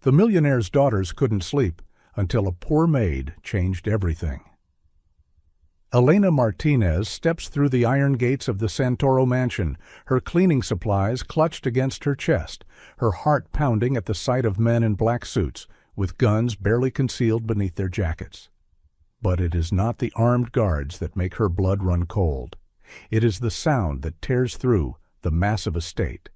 The millionaire's daughters couldn't sleep until a poor maid changed everything. Elena Martinez steps through the iron gates of the Santoro mansion, her cleaning supplies clutched against her chest, her heart pounding at the sight of men in black suits, with guns barely concealed beneath their jackets. But it is not the armed guards that make her blood run cold. It is the sound that tears through the massive estate,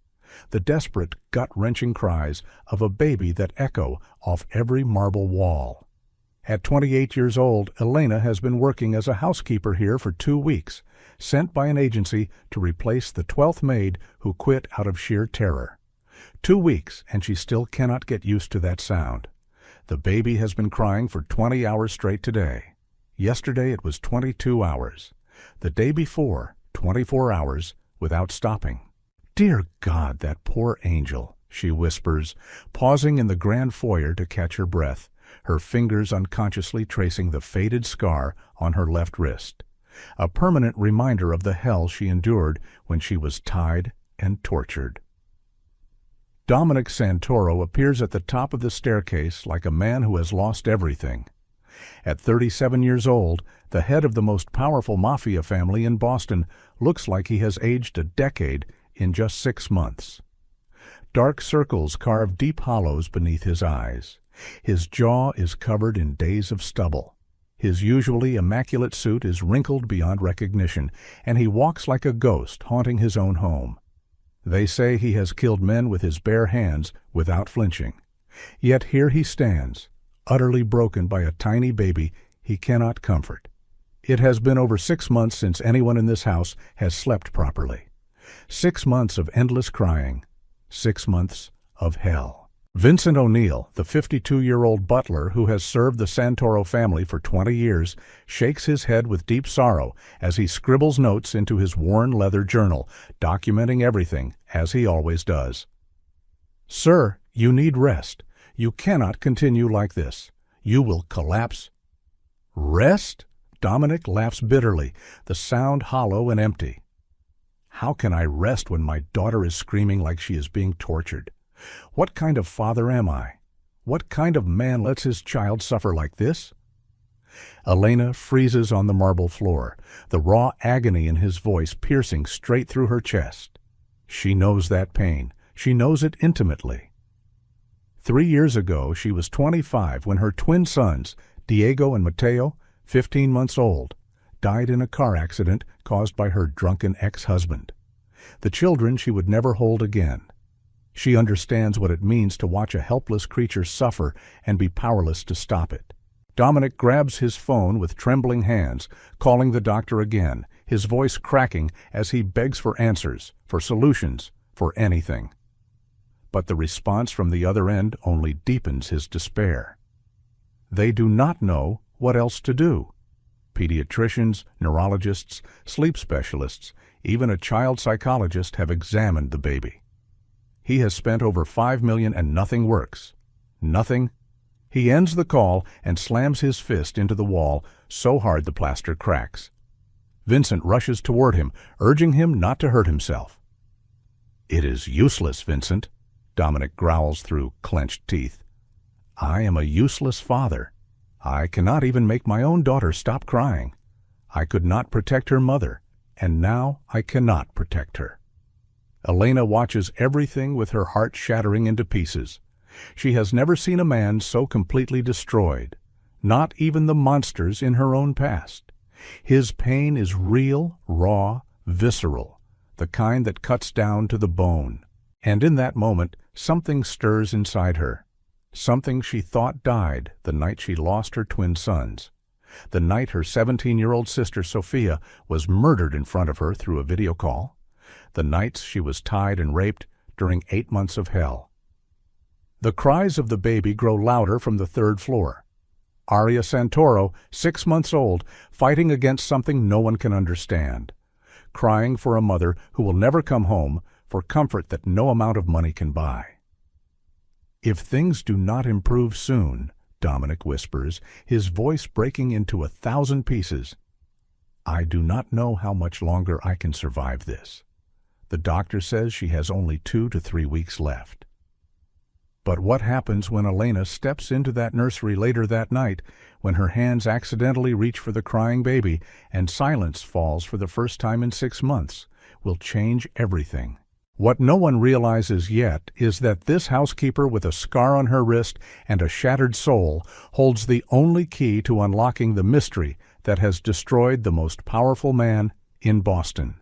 the desperate, gut-wrenching cries of a baby that echo off every marble wall. At 28 years old, Elena has been working as a housekeeper here for 2 weeks, sent by an agency to replace the 12th maid who quit out of sheer terror. 2 weeks, and she still cannot get used to that sound. The baby has been crying for 20 hours straight today. Yesterday it was 22 hours. The day before, 24 hours without stopping. "Dear God, that poor angel," she whispers, pausing in the grand foyer to catch her breath, her fingers unconsciously tracing the faded scar on her left wrist, a permanent reminder of the hell she endured when she was tied and tortured. Dominic Santoro appears at the top of the staircase like a man who has lost everything. At 37 years old, the head of the most powerful mafia family in Boston looks like he has aged a decade in just 6 months. Dark circles carve deep hollows beneath his eyes. His jaw is covered in days of stubble. His usually immaculate suit is wrinkled beyond recognition, and he walks like a ghost haunting his own home. They say he has killed men with his bare hands without flinching. Yet here he stands, utterly broken by a tiny baby he cannot comfort. It has been over 6 months since anyone in this house has slept properly. 6 months of endless crying. 6 months of hell. Vincent O'Neill, the 52-year-old butler who has served the Santoro family for 20 years, shakes his head with deep sorrow as he scribbles notes into his worn leather journal, documenting everything, as he always does. "Sir, you need rest. You cannot continue like this. You will collapse." "Rest?" Dominic laughs bitterly, the sound hollow and empty. "How can I rest when my daughter is screaming like she is being tortured? What kind of father am I? What kind of man lets his child suffer like this?" Elena freezes on the marble floor, the raw agony in his voice piercing straight through her chest. She knows that pain. She knows it intimately. 3 years ago, she was 25 when her twin sons, Diego and Mateo, 15 months old, died in a car accident caused by her drunken ex-husband. The children she would never hold again. She understands what it means to watch a helpless creature suffer and be powerless to stop it. Dominic grabs his phone with trembling hands, calling the doctor again, his voice cracking as he begs for answers, for solutions, for anything. But the response from the other end only deepens his despair. They do not know what else to do. Pediatricians, neurologists, sleep specialists, even a child psychologist have examined the baby. He has spent over $5 million and nothing works. Nothing. He ends the call and slams his fist into the wall so hard the plaster cracks. Vincent rushes toward him, urging him not to hurt himself. "It is useless, Vincent," Dominic growls through clenched teeth. "I am a useless father. I cannot even make my own daughter stop crying. I could not protect her mother, and now I cannot protect her." Elena watches everything with her heart shattering into pieces. She has never seen a man so completely destroyed, not even the monsters in her own past. His pain is real, raw, visceral, the kind that cuts down to the bone. And in that moment, something stirs inside her. Something she thought died the night she lost her twin sons. The night her 17-year-old sister Sophia was murdered in front of her through a video call. The nights she was tied and raped during 8 months of hell. The cries of the baby grow louder from the 3rd floor. Aria Santoro, 6 months old, fighting against something no one can understand. Crying for a mother who will never come home, for comfort that no amount of money can buy. "If things do not improve soon," Dominic whispers, his voice breaking into 1,000 pieces, "I do not know how much longer I can survive this. The doctor says she has only 2 to 3 weeks left." But what happens when Elena steps into that nursery later that night, when her hands accidentally reach for the crying baby and silence falls for the first time in 6 months, will change everything. What no one realizes yet is that this housekeeper with a scar on her wrist and a shattered soul holds the only key to unlocking the mystery that has destroyed the most powerful man in Boston.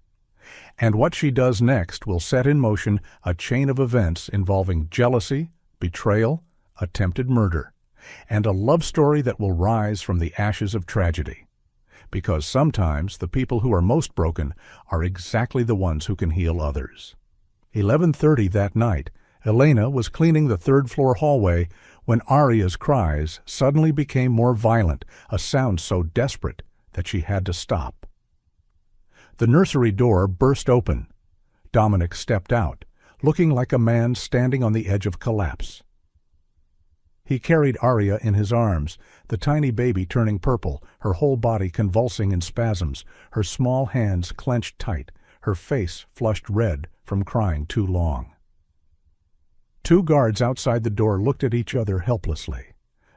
And what she does next will set in motion a chain of events involving jealousy, betrayal, attempted murder, and a love story that will rise from the ashes of tragedy. Because sometimes the people who are most broken are exactly the ones who can heal others. 11:30 that night, Elena was cleaning the third-floor hallway when Aria's cries suddenly became more violent, a sound so desperate that she had to stop. The nursery door burst open. Dominic stepped out, looking like a man standing on the edge of collapse. He carried Aria in his arms, the tiny baby turning purple, her whole body convulsing in spasms, her small hands clenched tight, her face flushed red from crying too long. 2 guards outside the door looked at each other helplessly.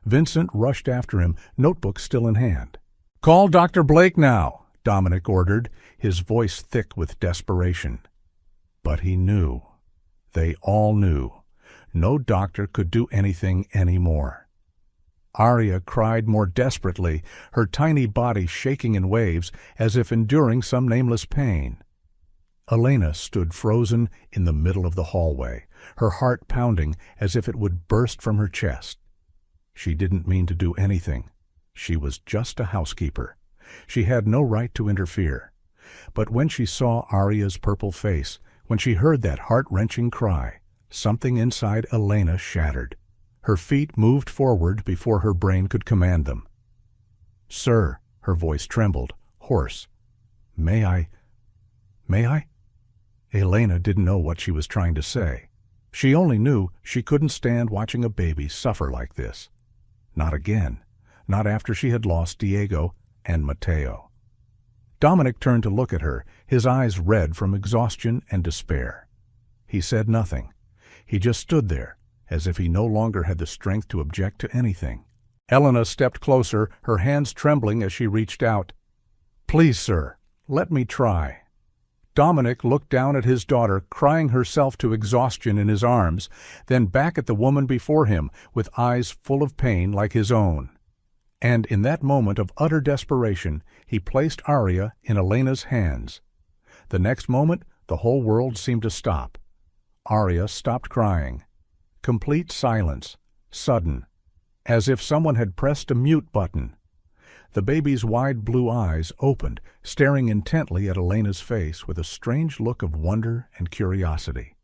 Vincent rushed after him, notebook still in hand. "Call Dr. Blake now," Dominic ordered, his voice thick with desperation. But he knew. They all knew. No doctor could do anything anymore. Aria cried more desperately, her tiny body shaking in waves as if enduring some nameless pain. Elena stood frozen in the middle of the hallway, her heart pounding as if it would burst from her chest. She didn't mean to do anything. She was just a housekeeper. She had no right to interfere. But when she saw Aria's purple face, when she heard that heart-wrenching cry, something inside Elena shattered. Her feet moved forward before her brain could command them. "Sir," her voice trembled, hoarse. May I? Elena didn't know what she was trying to say. She only knew she couldn't stand watching a baby suffer like this. Not again. Not after she had lost Diego and Mateo. Dominic turned to look at her, his eyes red from exhaustion and despair. He said nothing. He just stood there, as if he no longer had the strength to object to anything. Elena stepped closer, her hands trembling as she reached out. "Please, sir, let me try." Dominic looked down at his daughter, crying herself to exhaustion in his arms, then back at the woman before him, with eyes full of pain like his own. And in that moment of utter desperation, he placed Aria in Elena's hands. The next moment, the whole world seemed to stop. Aria stopped crying. Complete silence, sudden, as if someone had pressed a mute button. The baby's wide blue eyes opened, staring intently at Elena's face with a strange look of wonder and curiosity.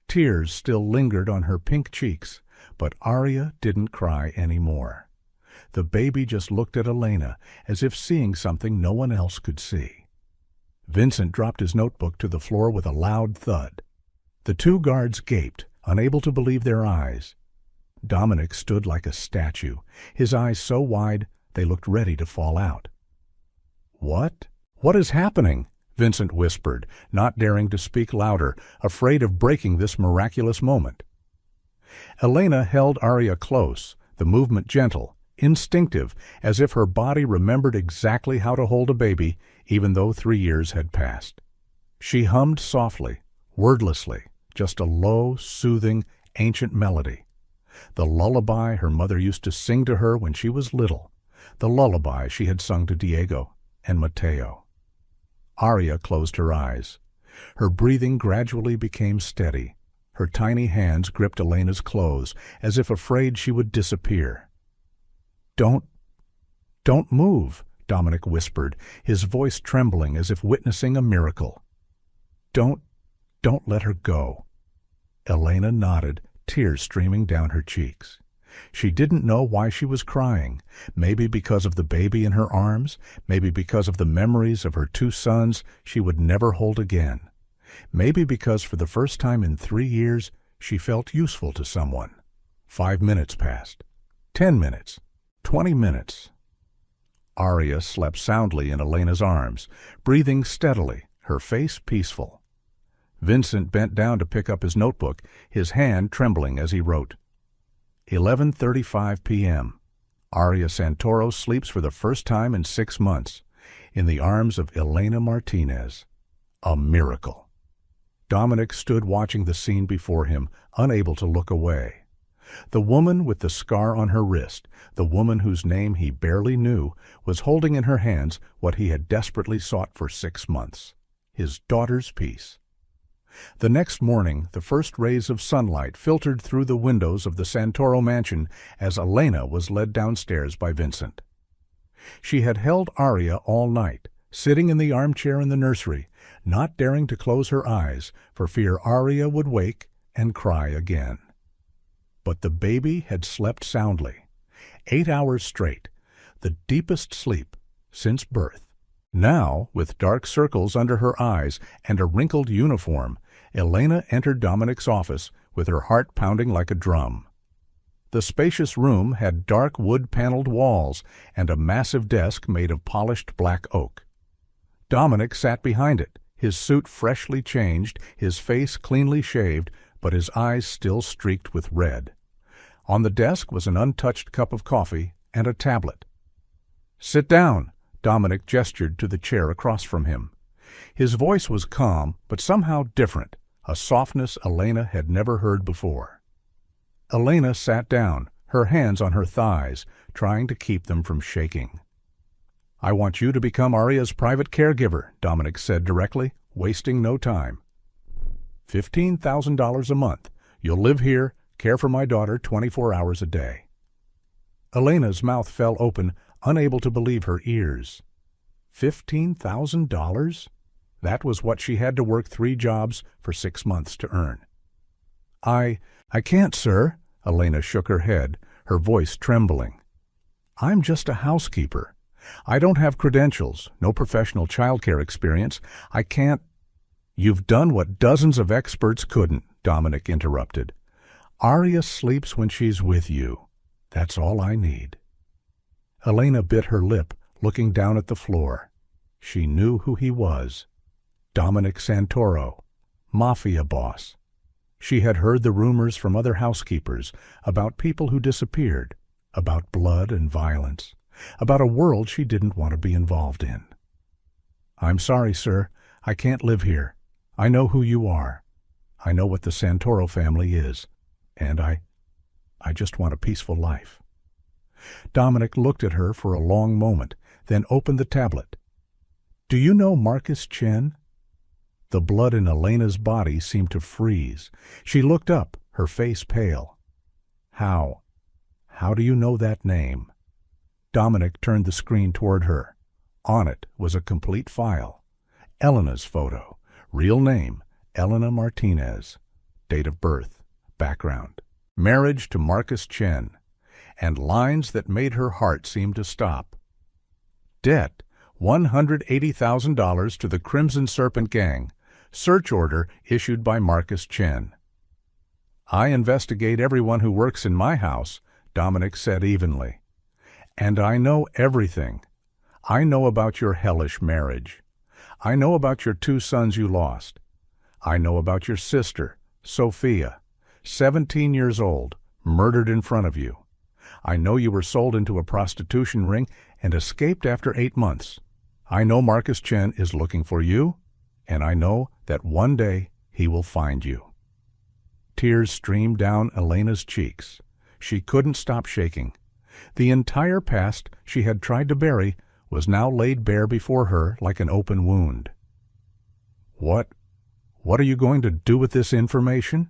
Tears still lingered on her pink cheeks, but Aria didn't cry anymore. The baby just looked at Elena as if seeing something no one else could see. Vincent dropped his notebook to the floor with a loud thud. The 2 guards gaped, unable to believe their eyes. Dominic stood like a statue, his eyes so wide they looked ready to fall out. "What? What is happening?" Vincent whispered, not daring to speak louder, afraid of breaking this miraculous moment. Elena held Aria close, the movement gentle, instinctive, as if her body remembered exactly how to hold a baby, even though 3 years had passed. She hummed softly, wordlessly, just a low, soothing, ancient melody. The lullaby her mother used to sing to her when she was little. The lullaby she had sung to Diego and Mateo. Aria closed her eyes. Her breathing gradually became steady. Her tiny hands gripped Elena's clothes, as if afraid she would disappear. Don't move," Dominic whispered, his voice trembling as if witnessing a miracle. Don't let her go." Elena nodded, tears streaming down her cheeks. She didn't know why she was crying, maybe because of the baby in her arms, maybe because of the memories of her 2 sons she would never hold again, maybe because for the first time in 3 years she felt useful to someone. 5 minutes passed. 10 minutes. 20 minutes. Aria slept soundly in Elena's arms, breathing steadily, her face peaceful. Vincent bent down to pick up his notebook, his hand trembling as he wrote, 11:35 p.m. Aria Santoro sleeps for the first time in 6 months, in the arms of Elena Martinez. A miracle. Dominic stood watching the scene before him, unable to look away. The woman with the scar on her wrist, the woman whose name he barely knew, was holding in her hands what he had desperately sought for 6 months, his daughter's peace. The next morning, the first rays of sunlight filtered through the windows of the Santoro mansion as Elena was led downstairs by Vincent. She had held Aria all night, sitting in the armchair in the nursery, not daring to close her eyes for fear Aria would wake and cry again. But the baby had slept soundly, 8 hours straight, the deepest sleep since birth. Now, with dark circles under her eyes and a wrinkled uniform, Elena entered Dominic's office with her heart pounding like a drum. The spacious room had dark wood-paneled walls and a massive desk made of polished black oak. Dominic sat behind it, his suit freshly changed, his face cleanly shaved, but his eyes still streaked with red. On the desk was an untouched cup of coffee and a tablet. "Sit down," Dominic gestured to the chair across from him. His voice was calm, but somehow different, a softness Elena had never heard before. Elena sat down, her hands on her thighs, trying to keep them from shaking. "I want you to become Aria's private caregiver," Dominic said directly, wasting no time. $15,000 a month. You'll live here, care for my daughter 24 hours a day. Elena's mouth fell open, unable to believe her ears. $15,000? That was what she had to work 3 jobs for 6 months to earn. I can't, sir," Elena shook her head, her voice trembling. "I'm just a housekeeper. I don't have credentials, no professional childcare experience. I can't—" "You've done what dozens of experts couldn't," Dominic interrupted. "Aria sleeps when she's with you. That's all I need." Elena bit her lip, looking down at the floor. She knew who he was. Dominic Santoro, mafia boss. She had heard the rumors from other housekeepers about people who disappeared, about blood and violence, about a world she didn't want to be involved in. "I'm sorry, sir. I can't live here. I know who you are. I know what the Santoro family is. And I just want a peaceful life." Dominic looked at her for a long moment, then opened the tablet. "Do you know Marcus Chen?" The blood in Elena's body seemed to freeze. She looked up, her face pale. How do you know that name?" Dominic turned the screen toward her. On it was a complete file. Elena's photo. Real name, Elena Martinez. Date of birth. Background. Marriage to Marcus Chen. And lines that made her heart seem to stop. Debt, $180,000 to the Crimson Serpent Gang. Search order issued by Marcus Chen. "I investigate everyone who works in my house," Dominic said evenly. "And I know everything. I know about your hellish marriage. I know about your 2 sons you lost. I know about your sister, Sophia, 17 years old, murdered in front of you. I know you were sold into a prostitution ring and escaped after 8 months. I know Marcus Chen is looking for you, and I know that one day he will find you." Tears streamed down Elena's cheeks. She couldn't stop shaking. The entire past she had tried to bury was now laid bare before her like an open wound. What are you going to do with this information?"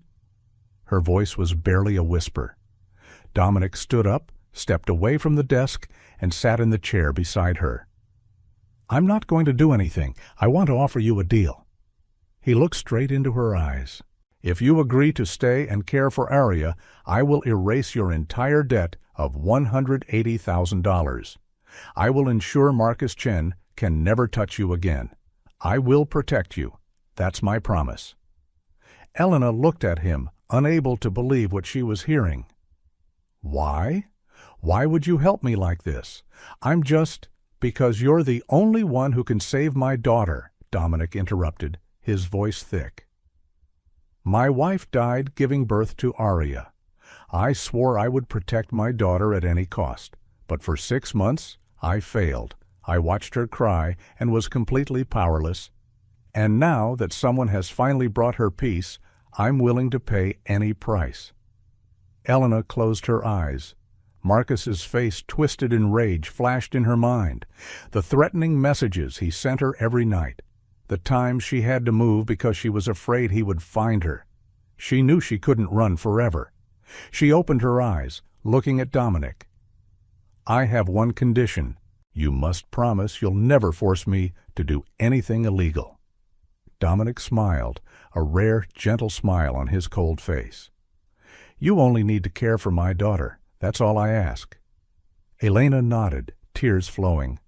Her voice was barely a whisper. Dominic stood up, stepped away from the desk, and sat in the chair beside her. "I'm not going to do anything. I want to offer you a deal." He looked straight into her eyes. "If you agree to stay and care for Aria, I will erase your entire debt of $180,000. I will ensure Marcus Chen can never touch you again. I will protect you. That's my promise." Elena looked at him, unable to believe what she was hearing. "Why? Why would you help me like this? I'm just—" "Because you're the only one who can save my daughter," Dominic interrupted, his voice thick. "My wife died giving birth to Aria. I swore I would protect my daughter at any cost, but for 6 months I failed. I watched her cry and was completely powerless. And now that someone has finally brought her peace, I'm willing to pay any price." Elena closed her eyes. Marcus's face, twisted in rage, flashed in her mind. The threatening messages he sent her every night. The times she had to move because she was afraid he would find her. She knew she couldn't run forever. She opened her eyes, looking at Dominic. "I have one condition. You must promise you'll never force me to do anything illegal." Dominic smiled, a rare, gentle smile on his cold face. "You only need to care for my daughter. That's all I ask." Elena nodded, tears flowing.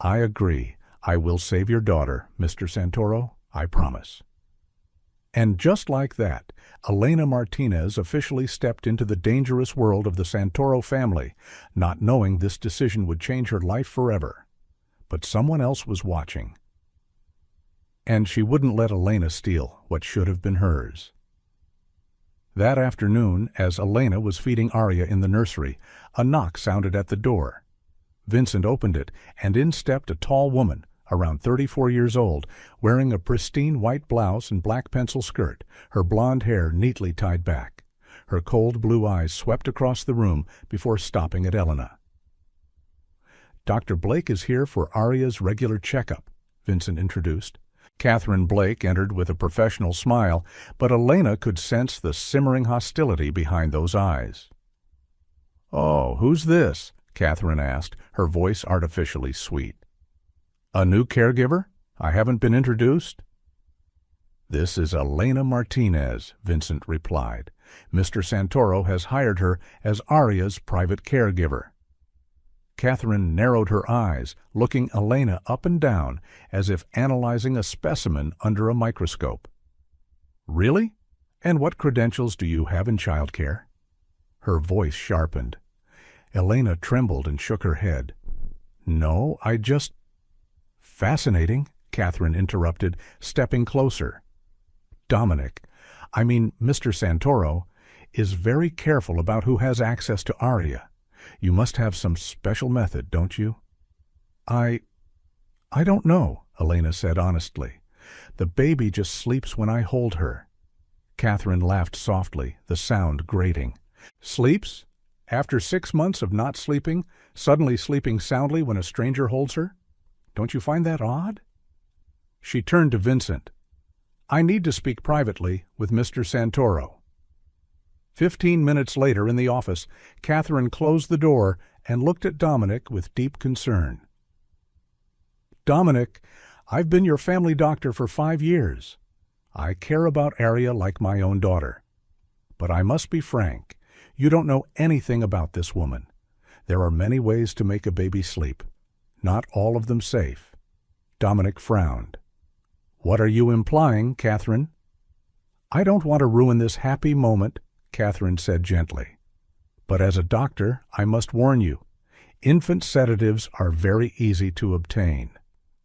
"I agree. I will save your daughter, Mr. Santoro. I promise." And just like that, Elena Martinez officially stepped into the dangerous world of the Santoro family, not knowing this decision would change her life forever. But someone else was watching. And she wouldn't let Elena steal what should have been hers. That afternoon, as Elena was feeding Arya in the nursery, a knock sounded at the door. Vincent opened it, and in stepped a tall woman, around 34 years old, wearing a pristine white blouse and black pencil skirt, her blonde hair neatly tied back. Her cold blue eyes swept across the room before stopping at Elena. "Dr. Blake is here for Arya's regular checkup," Vincent introduced. Catherine Blake entered with a professional smile, but Elena could sense the simmering hostility behind those eyes. "Oh, who's this?" Catherine asked, her voice artificially sweet. "A new caregiver? I haven't been introduced?" "This is Elena Martinez," Vincent replied. "Mr. Santoro has hired her as Arya's private caregiver." Catherine narrowed her eyes, looking Elena up and down as if analyzing a specimen under a microscope. "Really? And what credentials do you have in childcare?" Her voice sharpened. Elena trembled and shook her head. "No, I just—" "Fascinating," Catherine interrupted, stepping closer. "Dominic, Mr. Santoro, is very careful about who has access to Arya. You must have some special method, don't you?" I don't know," Elena said honestly. "The baby just sleeps when I hold her." Catherine laughed softly, the sound grating. "Sleeps? After 6 months of not sleeping, suddenly sleeping soundly when a stranger holds her? Don't you find that odd?" She turned to Vincent. "I need to speak privately with Mr. Santoro." 15 minutes later in the office, Catherine closed the door and looked at Dominic with deep concern. "Dominic, I've been your family doctor for 5 years. I care about Arya like my own daughter. But I must be frank, you don't know anything about this woman. There are many ways to make a baby sleep, not all of them safe." Dominic frowned. "What are you implying, Catherine?" "I don't want to ruin this happy moment," Catherine said gently. "But as a doctor, I must warn you, infant sedatives are very easy to obtain.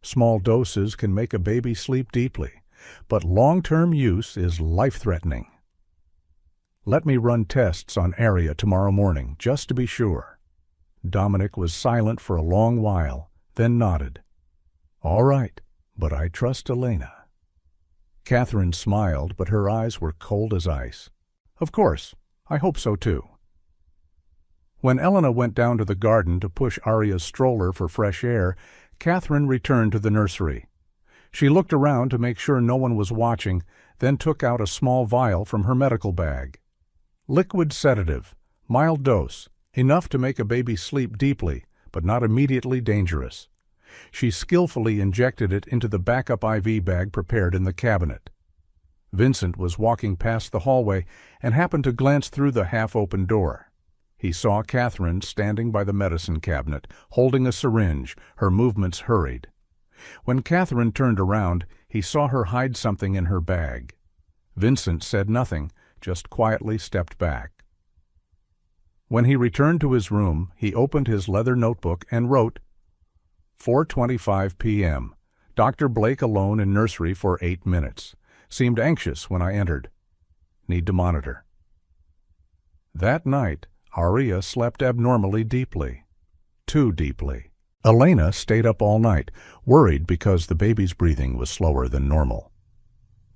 Small doses can make a baby sleep deeply, but long-term use is life-threatening. Let me run tests on Arya tomorrow morning, just to be sure." Dominic was silent for a long while, then nodded. "All right, but I trust Elena." Catherine smiled, but her eyes were cold as ice. "Of course, I hope so too." When Elena went down to the garden to push Arya's stroller for fresh air, Catherine returned to the nursery. She looked around to make sure no one was watching, then took out a small vial from her medical bag. Liquid sedative, mild dose, enough to make a baby sleep deeply, but not immediately dangerous. She skillfully injected it into the backup IV bag prepared in the cabinet. Vincent was walking past the hallway and happened to glance through the half-open door. He saw Catherine standing by the medicine cabinet, holding a syringe, her movements hurried. When Catherine turned around, he saw her hide something in her bag. Vincent said nothing, just quietly stepped back. When he returned to his room, he opened his leather notebook and wrote, 4:25 p.m. Dr. Blake alone in nursery for 8 minutes. Seemed anxious when I entered. Need to monitor. That night, Aria slept abnormally deeply. Too deeply. Elena stayed up all night, worried because the baby's breathing was slower than normal.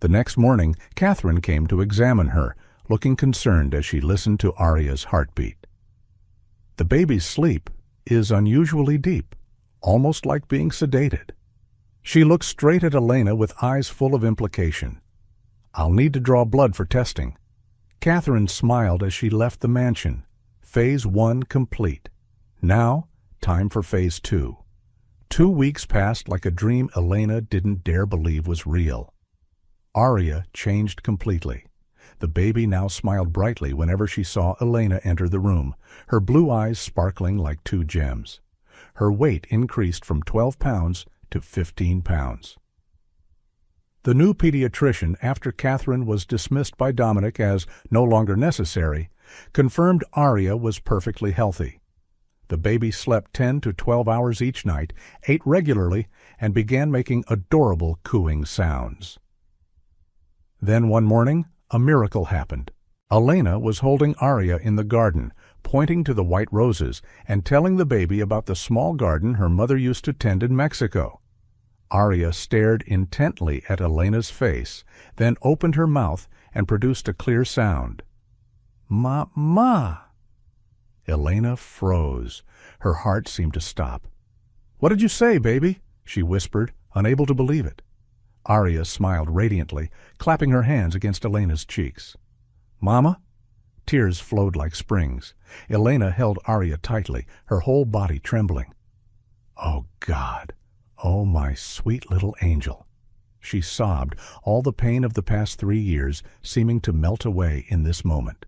The next morning, Catherine came to examine her, looking concerned as she listened to Aria's heartbeat. The baby's sleep is unusually deep, almost like being sedated. She looked straight at Elena with eyes full of implication. "I'll need to draw blood for testing." Catherine smiled as she left the mansion. Phase 1 complete. Now, time for Phase 2. 2 weeks passed like a dream Elena didn't dare believe was real. Aria changed completely. The baby now smiled brightly whenever she saw Elena enter the room, her blue eyes sparkling like 2 gems. Her weight increased from 12 pounds to 15 pounds. The new pediatrician, after Catherine was dismissed by Dominic as no longer necessary, confirmed Aria was perfectly healthy. The baby slept 10 to 12 hours each night, ate regularly, and began making adorable cooing sounds. Then one morning, a miracle happened. Elena was holding Aria in the garden, pointing to the white roses and telling the baby about the small garden her mother used to tend in Mexico. Aria stared intently at Elena's face, then opened her mouth and produced a clear sound. Ma. Elena froze. Her heart seemed to stop. "What did you say, baby?" she whispered, unable to believe it. Aria smiled radiantly, clapping her hands against Elena's cheeks. "Mama?" Tears flowed like springs. Elena held Aria tightly, her whole body trembling. "Oh, God! Oh, my sweet little angel!" She sobbed, all the pain of the past 3 years seeming to melt away in this moment.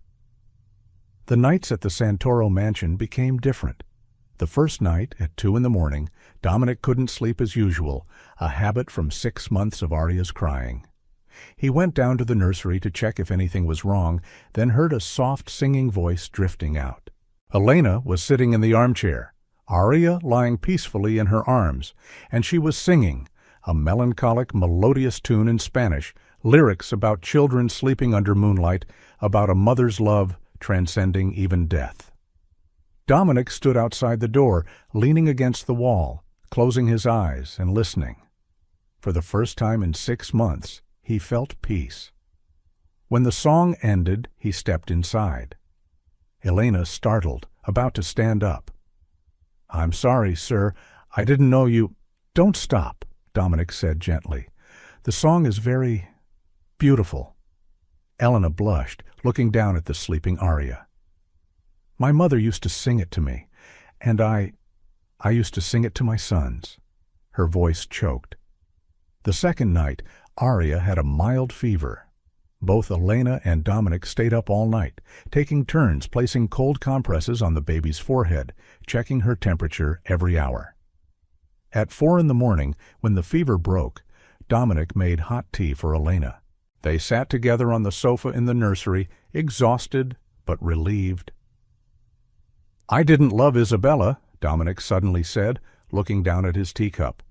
The nights at the Santoro mansion became different. The first night, at 2 in the morning, Dominic couldn't sleep as usual, a habit from 6 months of Aria's crying. He went down to the nursery to check if anything was wrong, then heard a soft singing voice drifting out. Elena was sitting in the armchair, Aria lying peacefully in her arms, and she was singing, a melancholic, melodious tune in Spanish, lyrics about children sleeping under moonlight, about a mother's love transcending even death. Dominic stood outside the door, leaning against the wall, closing his eyes and listening. For the first time in 6 months, he felt peace. When the song ended, he stepped inside. Elena startled, about to stand up. "I'm sorry, sir. I didn't know you—" "Don't stop," Dominic said gently. "The song is very beautiful." Elena blushed, looking down at the sleeping Aria. "My mother used to sing it to me, and I used to sing it to my sons." Her voice choked. The second night, Aria had a mild fever. Both Elena and Dominic stayed up all night, taking turns placing cold compresses on the baby's forehead, checking her temperature every hour. At 4 in the morning, when the fever broke, Dominic made hot tea for Elena. They sat together on the sofa in the nursery, exhausted but relieved. "I didn't love Isabella," Dominic suddenly said, looking down at his teacup.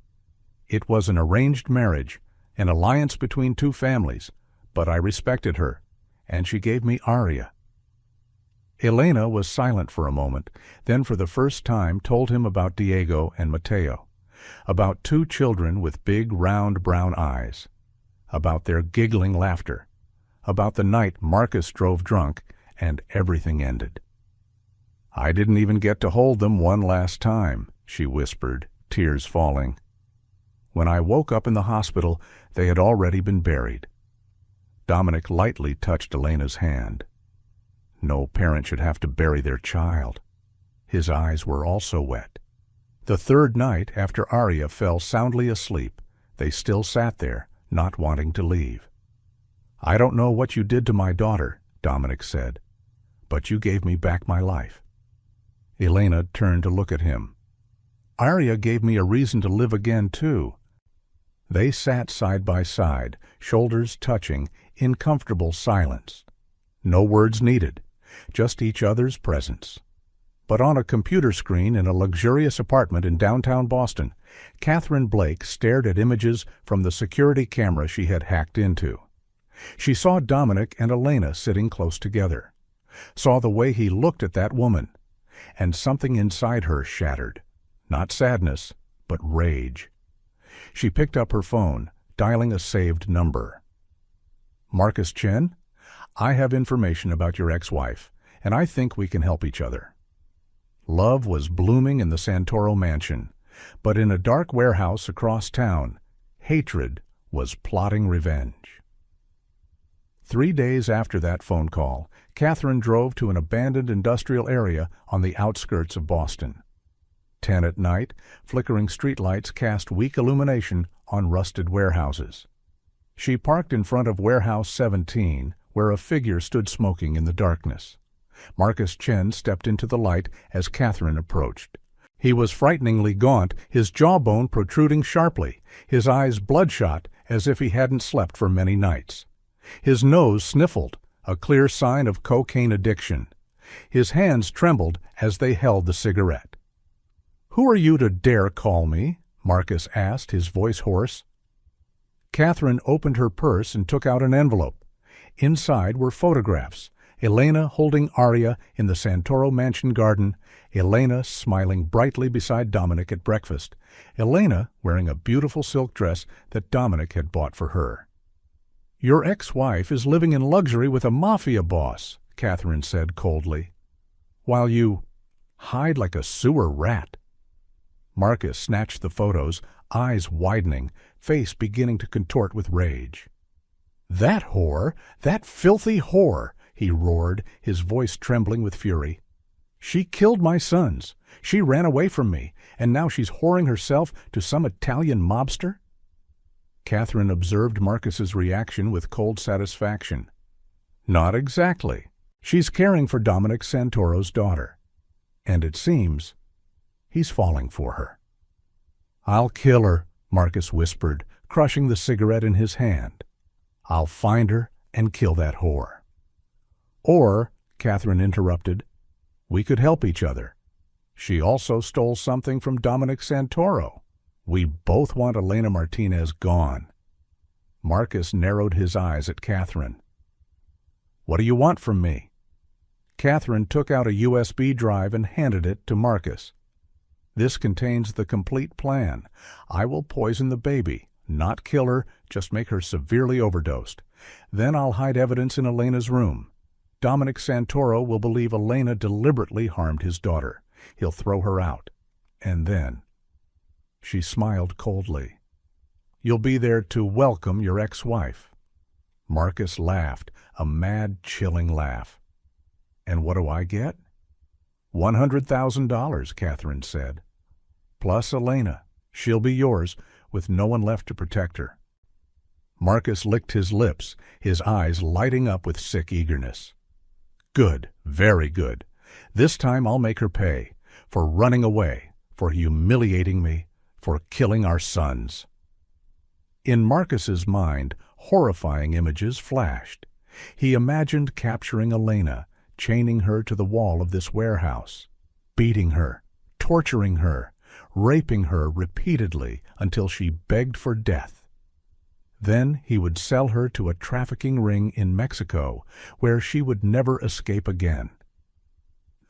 "It was an arranged marriage, an alliance between 2 families, but I respected her, and she gave me Aria." Elena was silent for a moment, then for the first time told him about Diego and Mateo, about 2 children with big, round, brown eyes, about their giggling laughter, about the night Marcus drove drunk, and everything ended. "I didn't even get to hold them one last time," she whispered, tears falling. "When I woke up in the hospital, they had already been buried." Dominic lightly touched Elena's hand. No parent should have to bury their child. His eyes were also wet. The third night, after Aria fell soundly asleep, they still sat there, not wanting to leave. "I don't know what you did to my daughter," Dominic said, "but you gave me back my life." Elena turned to look at him. "Aria gave me a reason to live again, too." They sat side by side, shoulders touching, in comfortable silence. No words needed, just each other's presence. But on a computer screen in a luxurious apartment in downtown Boston, Catherine Blake stared at images from the security camera she had hacked into. She saw Dominic and Elena sitting close together. saw the way he looked at that woman, and something inside her shattered. Not sadness, but rage. She picked up her phone, dialing a saved number. "Marcus Chen, I have information about your ex-wife, and I think we can help each other." Love was blooming in the Santoro mansion, but in a dark warehouse across town, hatred was plotting revenge. 3 days after that phone call, Catherine drove to an abandoned industrial area on the outskirts of Boston. 10 at night, flickering streetlights cast weak illumination on rusted warehouses. She parked in front of Warehouse 17, where a figure stood smoking in the darkness. Marcus Chen stepped into the light as Catherine approached. He was frighteningly gaunt, his jawbone protruding sharply, his eyes bloodshot as if he hadn't slept for many nights. His nose sniffled, a clear sign of cocaine addiction. His hands trembled as they held the cigarette. "Who are you to dare call me?" Marcus asked, his voice hoarse. Catherine opened her purse and took out an envelope. Inside were photographs. Elena holding Arya in the Santoro mansion garden, Elena smiling brightly beside Dominic at breakfast, Elena wearing a beautiful silk dress that Dominic had bought for her. "Your ex-wife is living in luxury with a mafia boss," Catherine said coldly, "while you hide like a sewer rat." Marcus snatched the photos, eyes widening, face beginning to contort with rage. "That whore! That filthy whore!" he roared, his voice trembling with fury. "She killed my sons. She ran away from me, and now she's whoring herself to some Italian mobster?" Catherine observed Marcus's reaction with cold satisfaction. "Not exactly. She's caring for Dominic Santoro's daughter. And it seems he's falling for her." "I'll kill her," Marcus whispered, crushing the cigarette in his hand. "I'll find her and kill that whore." "Or," Catherine interrupted, "we could help each other. She also stole something from Dominic Santoro. We both want Elena Martinez gone." Marcus narrowed his eyes at Catherine. "What do you want from me?" Catherine took out a USB drive and handed it to Marcus. "This contains the complete plan. I will poison the baby, not kill her, just make her severely overdosed. Then I'll hide evidence in Elena's room. Dominic Santoro will believe Elena deliberately harmed his daughter. He'll throw her out. And then—" She smiled coldly. "You'll be there to welcome your ex-wife." Marcus laughed, a mad, chilling laugh. "And what do I get?" $100,000, Catherine said. "Plus Elena. She'll be yours, with no one left to protect her." Marcus licked his lips, his eyes lighting up with sick eagerness. "Good, very good. This time I'll make her pay. For running away, for humiliating me, for killing our sons." In Marcus's mind, horrifying images flashed. He imagined capturing Elena, chaining her to the wall of this warehouse, beating her, torturing her, raping her repeatedly until she begged for death. Then he would sell her to a trafficking ring in Mexico, where she would never escape again.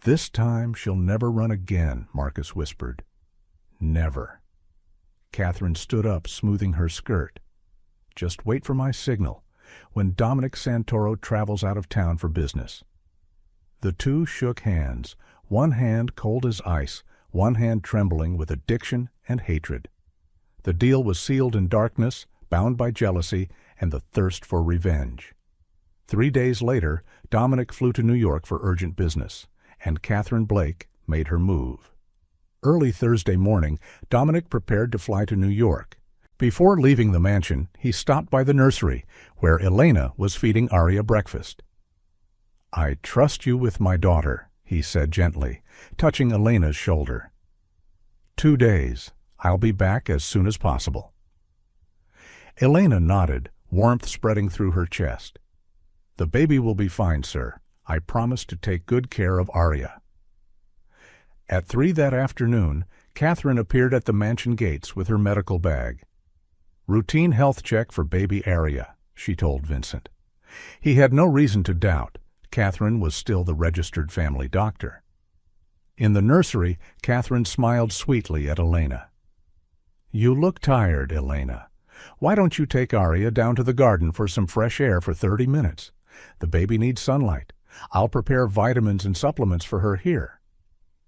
"This time she'll never run again," Marcus whispered. "Never." Catherine stood up, smoothing her skirt. "Just wait for my signal, when Dominic Santoro travels out of town for business." The two shook hands, one hand cold as ice, one hand trembling with addiction and hatred. The deal was sealed in darkness, bound by jealousy and the thirst for revenge. 3 days later, Dominic flew to New York for urgent business, and Catherine Blake made her move. Early Thursday morning, Dominic prepared to fly to New York. Before leaving the mansion, he stopped by the nursery, where Elena was feeding Arya breakfast. "I trust you with my daughter," he said gently, touching Elena's shoulder. 2 days. I'll be back as soon as possible." Elena nodded, warmth spreading through her chest. "The baby will be fine, sir. I promise to take good care of Arya." At 3 that afternoon, Catherine appeared at the mansion gates with her medical bag. "Routine health check for baby Arya," she told Vincent. He had no reason to doubt. Catherine was still the registered family doctor. In the nursery, Catherine smiled sweetly at Elena. "You look tired, Elena. Why don't you take Arya down to the garden for some fresh air for 30 minutes? The baby needs sunlight. I'll prepare vitamins and supplements for her here."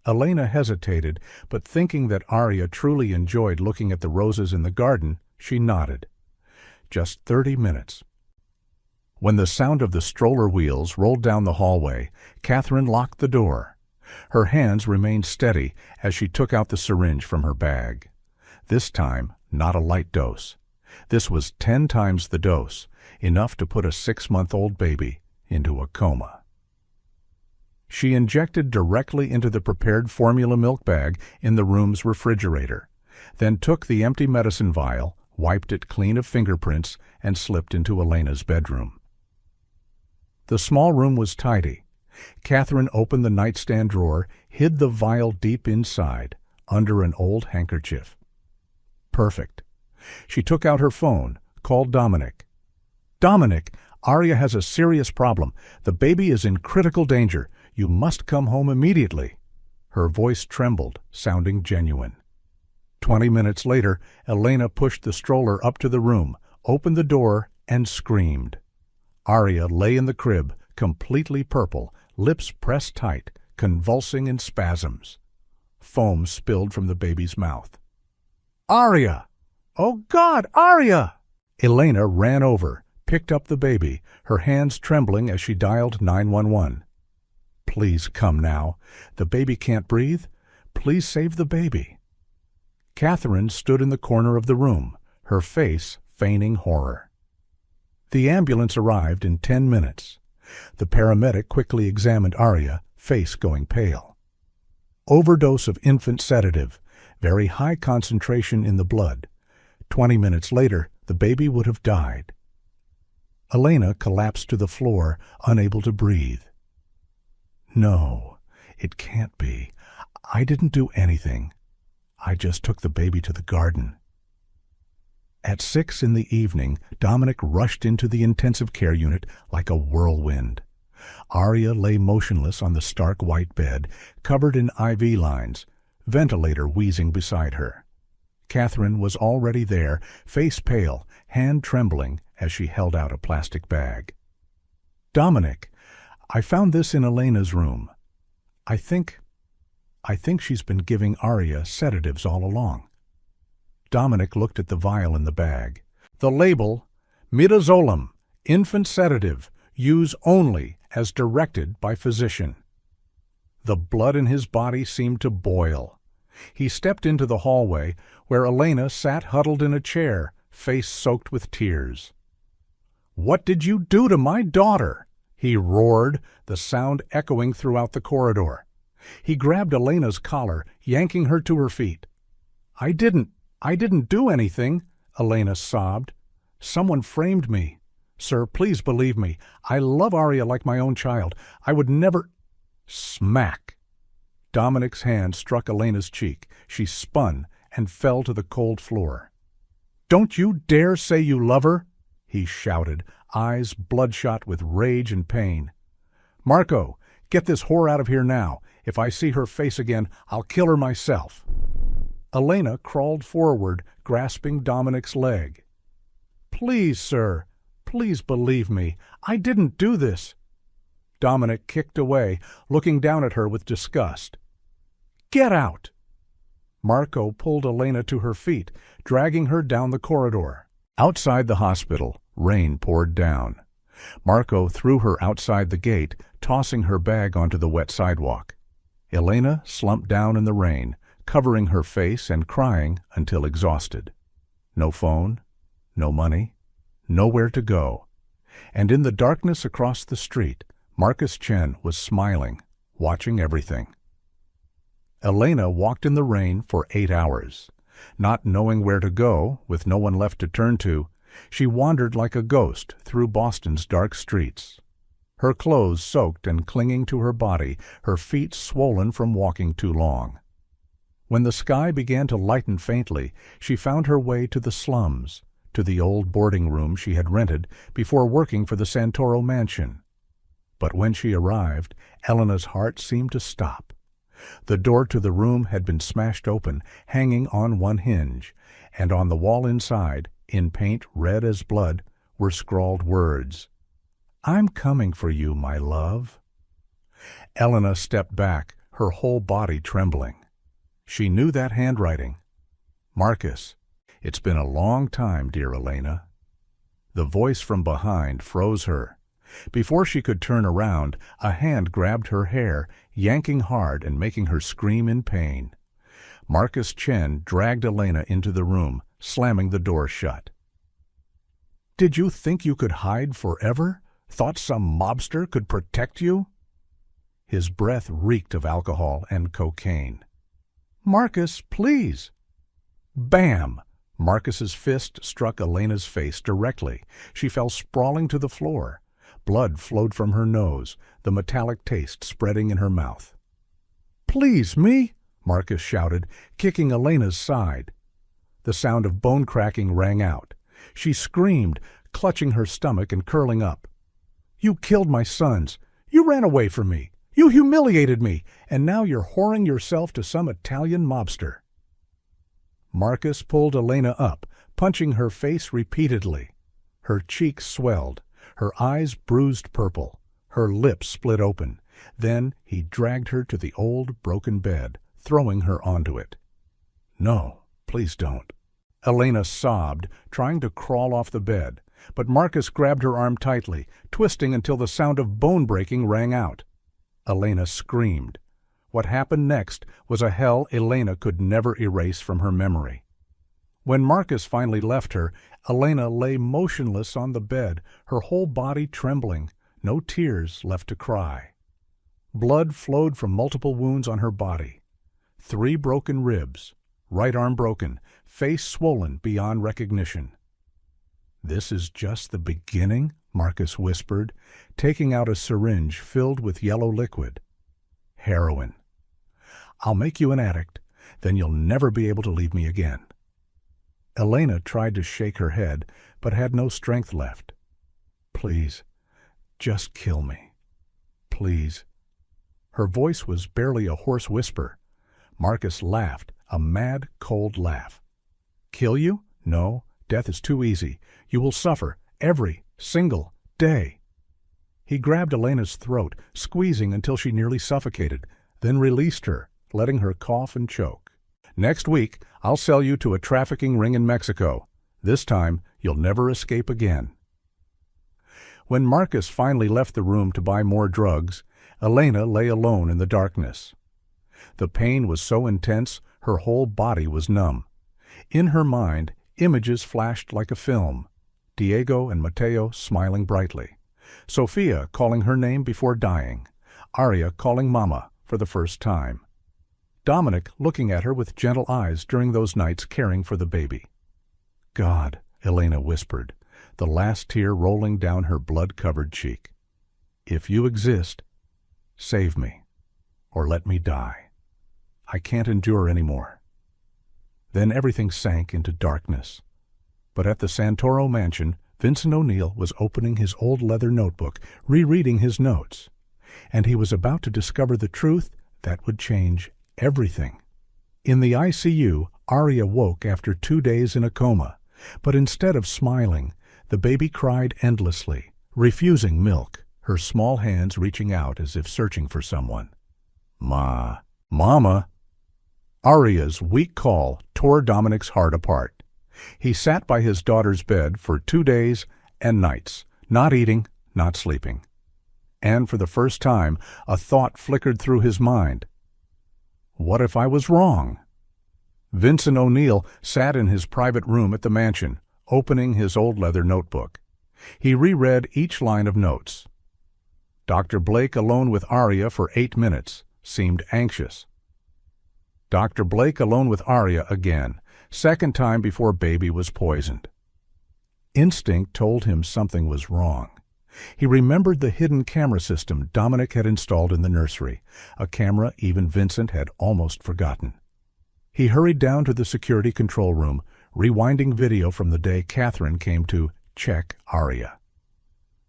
Elena hesitated, but thinking that Arya truly enjoyed looking at the roses in the garden, she nodded. Just 30 minutes. When the sound of the stroller wheels rolled down the hallway, Catherine locked the door. Her hands remained steady as she took out the syringe from her bag. This time, not a light dose. This was 10 times the dose, enough to put a 6-month-old baby into a coma. She injected directly into the prepared formula milk bag in the room's refrigerator, then took the empty medicine vial, wiped it clean of fingerprints, and slipped into Elena's bedroom. The small room was tidy. Catherine opened the nightstand drawer, hid the vial deep inside, under an old handkerchief. Perfect. She took out her phone, called Dominic. "Dominic, Arya has a serious problem. The baby is in critical danger. You must come home immediately." Her voice trembled, sounding genuine. 20 minutes later, Elena pushed the stroller up to the room, opened the door, and screamed. Arya lay in the crib, completely purple, lips pressed tight, convulsing in spasms. Foam spilled from the baby's mouth. "Arya! Oh, God, Arya!" Elena ran over, picked up the baby, her hands trembling as she dialed 911. "Please come now. The baby can't breathe. Please save the baby." Catherine stood in the corner of the room, her face feigning horror. The ambulance arrived in 10 minutes. The paramedic quickly examined Arya, face going pale. Overdose of infant sedative, very high concentration in the blood. 20 minutes later, the baby would have died. Elena collapsed to the floor, unable to breathe. "No, it can't be. I didn't do anything. I just took the baby to the garden." At 6 in the evening, Dominic rushed into the intensive care unit like a whirlwind. Arya lay motionless on the stark white bed, covered in IV lines, ventilator wheezing beside her. Catherine was already there, face pale, hand trembling as she held out a plastic bag. "Dominic, I found this in Elena's room. I think she's been giving Arya sedatives all along." Dominic looked at the vial in the bag. The label, "Midazolam, infant sedative, use only as directed by physician." The blood in his body seemed to boil. He stepped into the hallway, where Elena sat huddled in a chair, face soaked with tears. "What did you do to my daughter?" he roared, the sound echoing throughout the corridor. He grabbed Elena's collar, yanking her to her feet. I didn't do anything," Elena sobbed. "Someone framed me. Sir, please believe me. I love Arya like my own child. I would never—" Smack! Dominic's hand struck Elena's cheek. She spun and fell to the cold floor. "Don't you dare say you love her!" he shouted, eyes bloodshot with rage and pain. "Marco, get this whore out of here now. If I see her face again, I'll kill her myself." Elena crawled forward, grasping Dominic's leg. "Please, sir, please believe me. I didn't do this." Dominic kicked away, looking down at her with disgust. "Get out!" Marco pulled Elena to her feet, dragging her down the corridor. Outside the hospital, rain poured down. Marco threw her outside the gate, tossing her bag onto the wet sidewalk. Elena slumped down in the rain, covering her face and crying until exhausted. No phone, no money, nowhere to go. And in the darkness across the street, Marcus Chen was smiling, watching everything. Elena walked in the rain for 8 hours. Not knowing where to go, with no one left to turn to, she wandered like a ghost through Boston's dark streets. Her clothes soaked and clinging to her body, her feet swollen from walking too long. When the sky began to lighten faintly, she found her way to the slums, to the old boarding room she had rented before working for the Santoro mansion. But when she arrived, Elena's heart seemed to stop. The door to the room had been smashed open, hanging on one hinge, and on the wall inside, in paint red as blood, were scrawled words. "I'm coming for you, my love." Elena stepped back, her whole body trembling. She knew that handwriting. "Marcus, it's been a long time, dear Elena." The voice from behind froze her. Before she could turn around, a hand grabbed her hair, yanking hard and making her scream in pain. Marcus Chen dragged Elena into the room, slamming the door shut. "Did you think you could hide forever? Thought some mobster could protect you?" His breath reeked of alcohol and cocaine. "Marcus, please!" Bam! Marcus's fist struck Elena's face directly. She fell sprawling to the floor. Blood flowed from her nose, the metallic taste spreading in her mouth. "Please, me!" Marcus shouted, kicking Elena's side. The sound of bone cracking rang out. She screamed, clutching her stomach and curling up. "You killed my sons. You ran away from me. You humiliated me, and now you're whoring yourself to some Italian mobster." Marcus pulled Elena up, punching her face repeatedly. Her cheeks swelled, her eyes bruised purple, her lips split open. Then he dragged her to the old, broken bed, throwing her onto it. "No, please don't." Elena sobbed, trying to crawl off the bed, but Marcus grabbed her arm tightly, twisting until the sound of bone breaking rang out. Elena screamed. What happened next was a hell Elena could never erase from her memory. When Marcus finally left her, Elena lay motionless on the bed, her whole body trembling, no tears left to cry. Blood flowed from multiple wounds on her body. 3 broken ribs, right arm broken, face swollen beyond recognition. "This is just the beginning," Marcus whispered, taking out a syringe filled with yellow liquid. "Heroin. I'll make you an addict, then you'll never be able to leave me again." Elena tried to shake her head, but had no strength left. "Please, just kill me. Please." Her voice was barely a hoarse whisper. Marcus laughed, a mad, cold laugh. "Kill you? No, death is too easy. You will suffer every single day." He grabbed Elena's throat, squeezing until she nearly suffocated, then released her, letting her cough and choke. "Next week, I'll sell you to a trafficking ring in Mexico. This time, you'll never escape again." When Marcus finally left the room to buy more drugs, Elena lay alone in the darkness. The pain was so intense, her whole body was numb. In her mind, images flashed like a film. Diego and Mateo smiling brightly. Sophia calling her name before dying. Aria calling Mama for the first time. Dominic looking at her with gentle eyes during those nights caring for the baby. "God," Elena whispered, the last tear rolling down her blood-covered cheek. "If you exist, save me, or let me die. I can't endure anymore." Then everything sank into darkness. But at the Santoro mansion, Vincent O'Neill was opening his old leather notebook, rereading his notes. And he was about to discover the truth that would change everything. In the ICU, Aria woke after 2 days in a coma, but instead of smiling, the baby cried endlessly, refusing milk, her small hands reaching out as if searching for someone. Mama! Aria's weak call tore Dominic's heart apart. He sat by his daughter's bed for 2 days and nights, not eating, not sleeping. And for the first time, a thought flickered through his mind. What if I was wrong? Vincent O'Neill sat in his private room at the mansion, opening his old leather notebook. He reread each line of notes. Dr. Blake alone with Aria for 8 minutes, seemed anxious. Dr. Blake alone with Aria again, second time before baby was poisoned. Instinct told him something was wrong. He remembered the hidden camera system Dominic had installed in the nursery, a camera even Vincent had almost forgotten. He hurried down to the security control room, rewinding video from the day Catherine came to check Aria.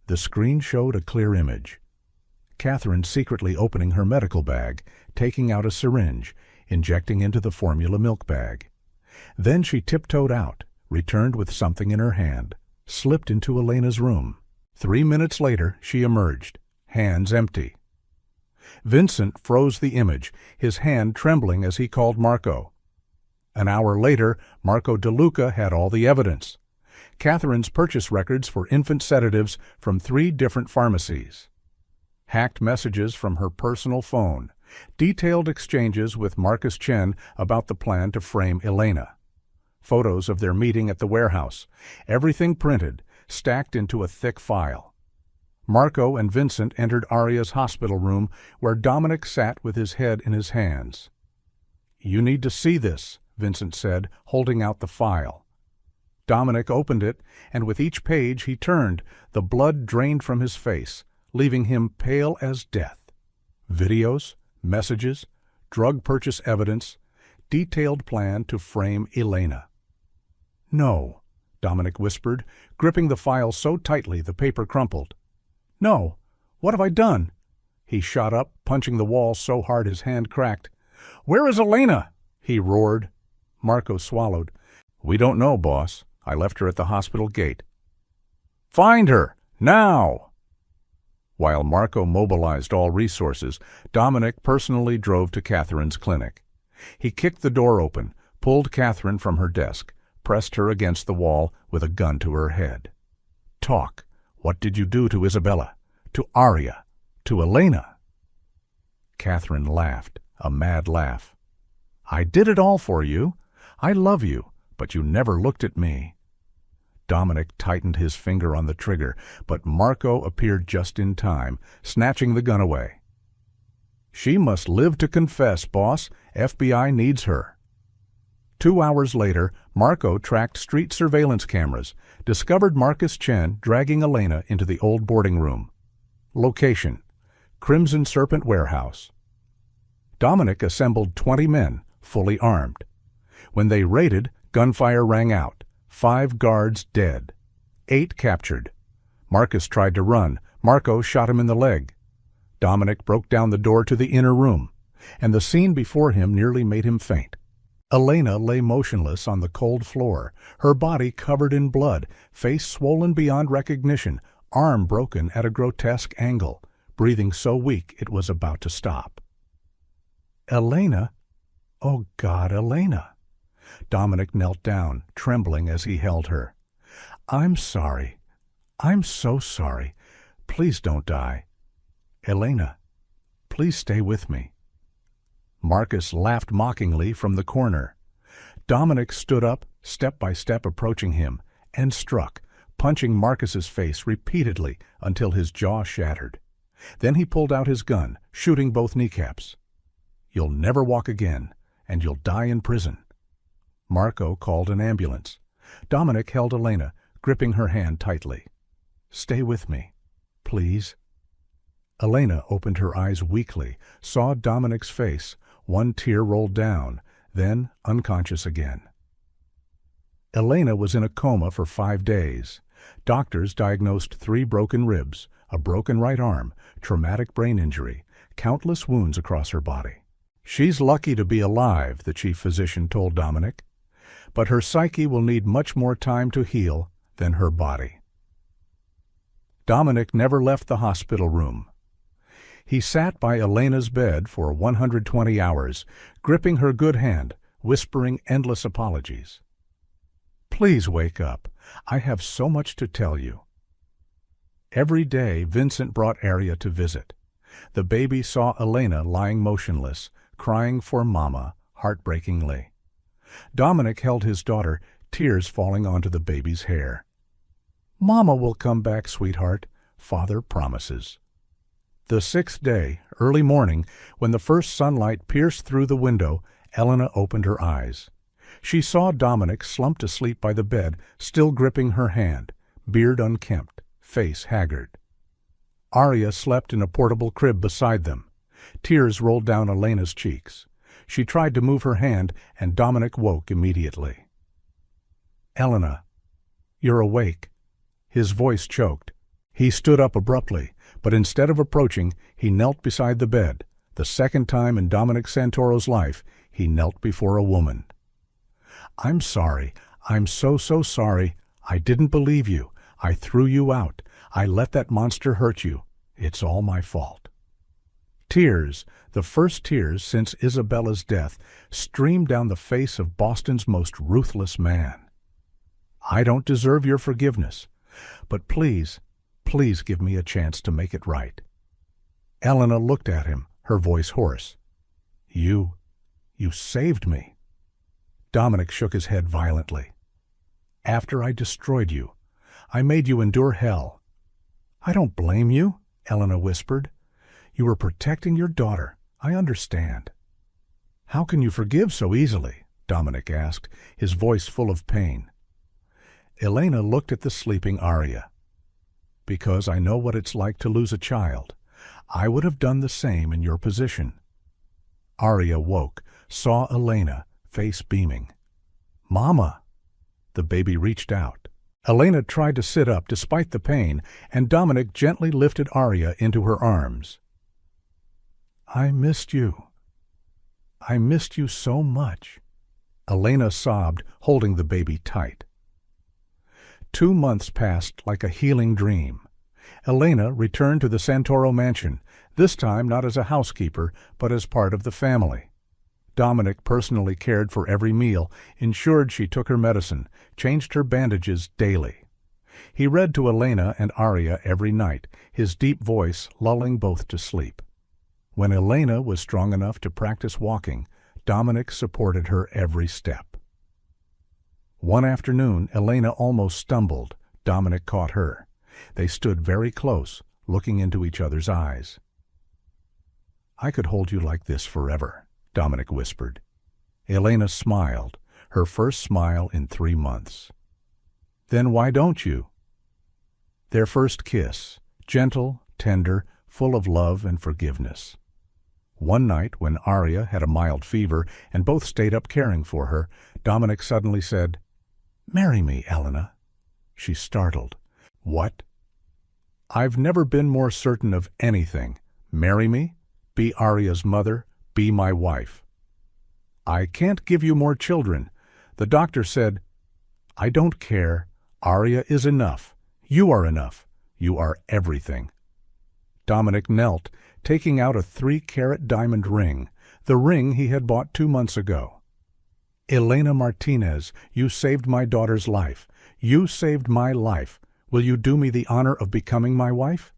The screen showed a clear image. Catherine secretly opening her medical bag, taking out a syringe, injecting into the formula milk bag. Then she tiptoed out, returned with something in her hand, slipped into Elena's room. 3 minutes later, she emerged, hands empty. Vincent froze the image, his hand trembling as he called Marco. An hour later, Marco DeLuca had all the evidence. Catherine's purchase records for infant sedatives from 3 different pharmacies. Hacked messages from her personal phone. Detailed exchanges with Marcus Chen about the plan to frame Elena. Photos of their meeting at the warehouse. Everything printed, stacked into a thick file. Marco and Vincent entered Aria's hospital room, where Dominic sat with his head in his hands. "You need to see this," Vincent said, holding out the file. Dominic opened it, and with each page he turned, the blood drained from his face, leaving him pale as death. Videos, messages, drug purchase evidence, detailed plan to frame Elena. "No," Dominic whispered, gripping the file so tightly the paper crumpled. "No, what have I done?" He shot up, punching the wall so hard his hand cracked. "Where is Elena?" he roared. Marco swallowed. "We don't know, boss. I left her at the hospital gate." "Find her, now!" While Marco mobilized all resources, Dominic personally drove to Catherine's clinic. He kicked the door open, pulled Catherine from her desk, pressed her against the wall with a gun to her head. "Talk. What did you do to Isabella? To Aria? To Elena?" Catherine laughed, a mad laugh. "I did it all for you. I love you, but you never looked at me." Dominic tightened his finger on the trigger, but Marco appeared just in time, snatching the gun away. "She must live to confess, boss. FBI needs her." 2 hours later, Marco tracked street surveillance cameras, discovered Marcus Chen dragging Elena into the old boarding room. Location: Crimson Serpent Warehouse. Dominic assembled 20 men, fully armed. When they raided, gunfire rang out. 5 guards dead. 8 captured. Marcus tried to run. Marco shot him in the leg. Dominic broke down the door to the inner room, and the scene before him nearly made him faint. Elena lay motionless on the cold floor, her body covered in blood, face swollen beyond recognition, arm broken at a grotesque angle, breathing so weak it was about to stop. "Elena? Oh God, Elena!" Dominic knelt down, trembling as he held her. "I'm sorry. I'm so sorry. Please don't die. Elena, please stay with me." Marcus laughed mockingly from the corner. Dominic stood up, step by step approaching him, and struck, punching Marcus's face repeatedly until his jaw shattered. Then he pulled out his gun, shooting both kneecaps. "You'll never walk again, and you'll die in prison." Marco called an ambulance. Dominic held Elena, gripping her hand tightly. "Stay with me, please." Elena opened her eyes weakly, saw Dominic's face. One tear rolled down, then unconscious again. Elena was in a coma for 5 days. Doctors diagnosed 3 broken ribs, a broken right arm, traumatic brain injury, countless wounds across her body. "She's lucky to be alive," the chief physician told Dominic, "but her psyche will need much more time to heal than her body." Dominic never left the hospital room. He sat by Elena's bed for 120 hours, gripping her good hand, whispering endless apologies. "Please wake up. I have so much to tell you." Every day Vincent brought Aria to visit. The baby saw Elena lying motionless, crying for Mama, heartbreakingly. Dominic held his daughter, tears falling onto the baby's hair. "Mama will come back, sweetheart. Father promises." The 6th day, early morning, when the first sunlight pierced through the window, Elena opened her eyes. She saw Dominic slumped asleep by the bed, still gripping her hand, beard unkempt, face haggard. Aria slept in a portable crib beside them. Tears rolled down Elena's cheeks. She tried to move her hand, and Dominic woke immediately. "Elena, you're awake." His voice choked. He stood up abruptly, but instead of approaching, he knelt beside the bed. The second time in Dominic Santoro's life, he knelt before a woman. "I'm sorry. I'm so sorry. I didn't believe you. I threw you out. I let that monster hurt you. It's all my fault." Tears, the first tears since Isabella's death, streamed down the face of Boston's most ruthless man. "I don't deserve your forgiveness, but please give me a chance to make it right." Elena looked at him, her voice hoarse. You saved me." Dominic shook his head violently. "After I destroyed you, I made you endure hell." "I don't blame you," Elena whispered. "You were protecting your daughter. I understand." "How can you forgive so easily?" Dominic asked, his voice full of pain. Elena looked at the sleeping Arya. "Because I know what it's like to lose a child. I would have done the same in your position." Arya woke, saw Elena, face beaming. "Mama!" The baby reached out. Elena tried to sit up despite the pain, and Dominic gently lifted Arya into her arms. "I missed you. I missed you so much." Elena sobbed, holding the baby tight. 2 months passed like a healing dream. Elena returned to the Santoro mansion, this time not as a housekeeper, but as part of the family. Dominic personally cared for every meal, ensured she took her medicine, changed her bandages daily. He read to Elena and Arya every night, his deep voice lulling both to sleep. When Elena was strong enough to practice walking, Dominic supported her every step. One afternoon, Elena almost stumbled. Dominic caught her. They stood very close, looking into each other's eyes. "I could hold you like this forever," Dominic whispered. Elena smiled, her first smile in 3 months. "Then why don't you?" Their first kiss, gentle, tender, full of love and forgiveness. One night, when Arya had a mild fever and both stayed up caring for her, Dominic suddenly said, "Marry me, Elena." She startled. "What?" "I've never been more certain of anything. Marry me, be Arya's mother, be my wife." "I can't give you more children. The doctor said—" "I don't care. Arya is enough. You are enough. You are everything." Dominic knelt, taking out a 3-carat diamond ring, the ring he had bought 2 months ago. "Elena Martinez, you saved my daughter's life. You saved my life. Will you do me the honor of becoming my wife?"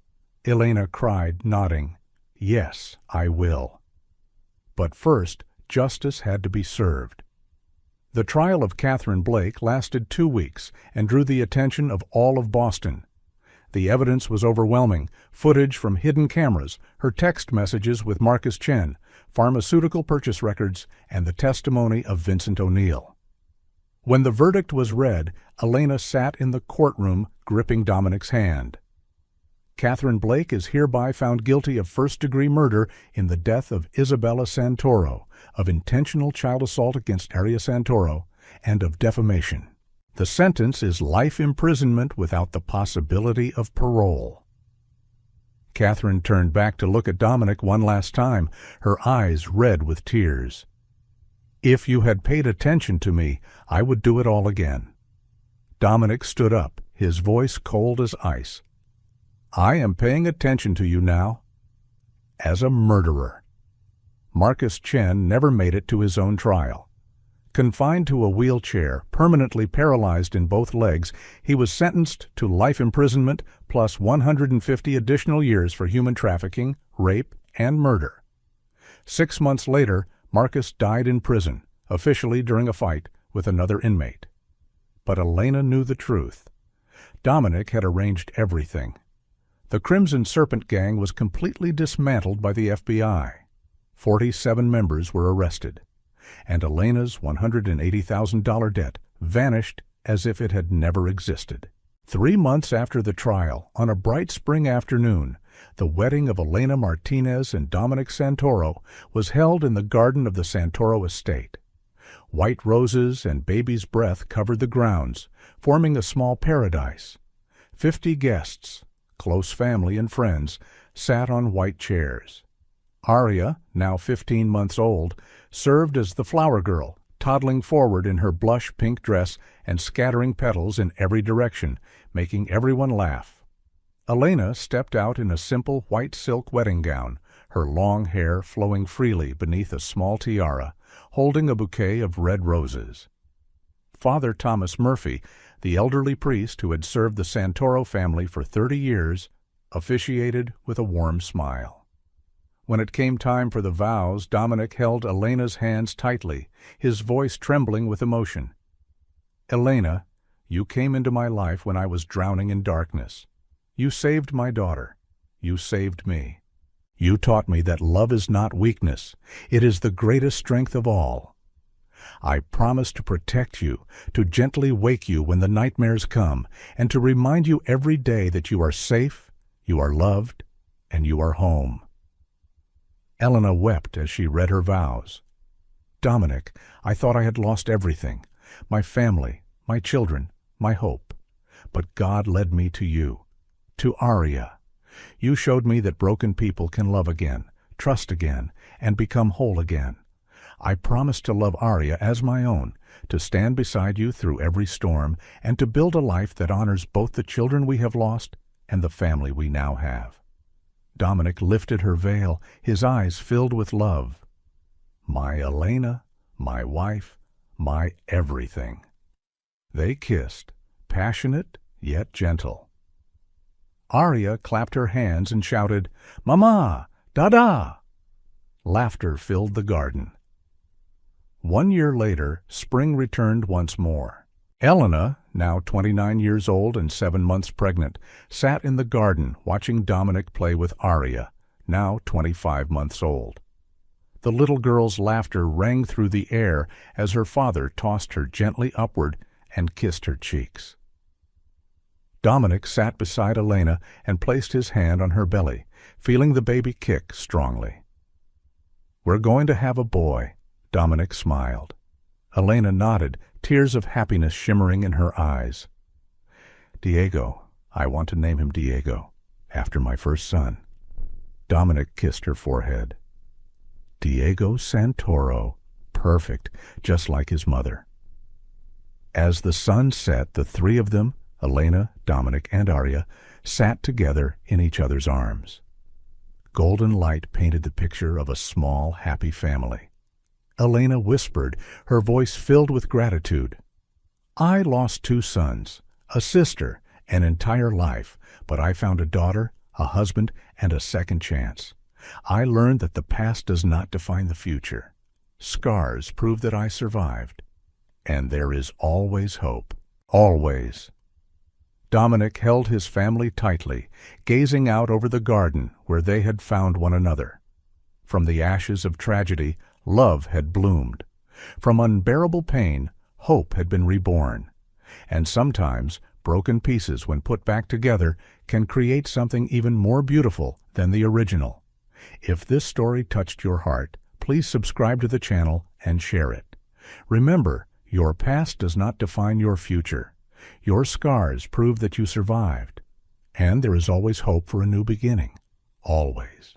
Elena cried, nodding. "Yes, I will." But first, justice had to be served. The trial of Catherine Blake lasted 2 weeks and drew the attention of all of Boston. The evidence was overwhelming: footage from hidden cameras, her text messages with Marcus Chen, pharmaceutical purchase records, and the testimony of Vincent O'Neill. When the verdict was read, Elena sat in the courtroom gripping Dominic's hand. "Catherine Blake is hereby found guilty of first-degree murder in the death of Isabella Santoro, of intentional child assault against Arya Santoro, and of defamation. The sentence is life imprisonment without the possibility of parole." Catherine turned back to look at Dominic one last time, her eyes red with tears. "If you had paid attention to me, I would do it all again." Dominic stood up, his voice cold as ice. "I am paying attention to you now. As a murderer." Marcus Chen never made it to his own trial. Confined to a wheelchair, permanently paralyzed in both legs, he was sentenced to life imprisonment plus 150 additional years for human trafficking, rape, and murder. 6 months later, Marcus died in prison, officially during a fight with another inmate. But Elena knew the truth. Dominic had arranged everything. The Crimson Serpent gang was completely dismantled by the FBI. 47 members were arrested, and Elena's $180,000 debt vanished as if it had never existed. 3 months after the trial, on a bright spring afternoon, the wedding of Elena Martinez and Dominic Santoro was held in the garden of the Santoro estate. White roses and baby's breath covered the grounds, forming a small paradise. 50 guests, close family and friends, sat on white chairs. Arya, now 15 months old, served as the flower girl, toddling forward in her blush pink dress and scattering petals in every direction, making everyone laugh. Elena stepped out in a simple white silk wedding gown, her long hair flowing freely beneath a small tiara, holding a bouquet of red roses. Father Thomas Murphy, the elderly priest who had served the Santoro family for 30 years, officiated with a warm smile. When it came time for the vows, Dominic held Elena's hands tightly, his voice trembling with emotion. "Elena, you came into my life when I was drowning in darkness. You saved my daughter. You saved me. You taught me that love is not weakness. It is the greatest strength of all. I promise to protect you, to gently wake you when the nightmares come, and to remind you every day that you are safe, you are loved, and you are home." Elena wept as she read her vows. "Dominic, I thought I had lost everything, my family, my children, my hope. But God led me to you, to Arya. You showed me that broken people can love again, trust again, and become whole again. I promise to love Arya as my own, to stand beside you through every storm, and to build a life that honors both the children we have lost and the family we now have." Dominic lifted her veil, his eyes filled with love. "My Elena, my wife, my everything." They kissed, passionate yet gentle. Arya clapped her hands and shouted, "Mama! Dada!" Laughter filled the garden. 1 year later, spring returned once more. Elena, now 29 years old and 7 months pregnant, sat in the garden watching Dominic play with Arya, now 25 months old. The little girl's laughter rang through the air as her father tossed her gently upward and kissed her cheeks. Dominic sat beside Elena and placed his hand on her belly, feeling the baby kick strongly. "We're going to have a boy," Dominic smiled. Elena nodded, tears of happiness shimmering in her eyes. "Diego, I want to name him Diego, after my first son." Dominic kissed her forehead. "Diego Santoro, perfect, just like his mother." As the sun set, the three of them, Elena, Dominic, and Arya, sat together in each other's arms. Golden light painted the picture of a small, happy family. Elena whispered, her voice filled with gratitude. "I lost 2 sons, a sister, an entire life, but I found a daughter, a husband, and a second chance. I learned that the past does not define the future. Scars prove that I survived. And there is always hope. Always." Dominic held his family tightly, gazing out over the garden where they had found one another. From the ashes of tragedy, love had bloomed. From unbearable pain, hope had been reborn. And sometimes, broken pieces, when put back together, can create something even more beautiful than the original. If this story touched your heart, please subscribe to the channel and share it. Remember, your past does not define your future. Your scars prove that you survived. And there is always hope for a new beginning. Always.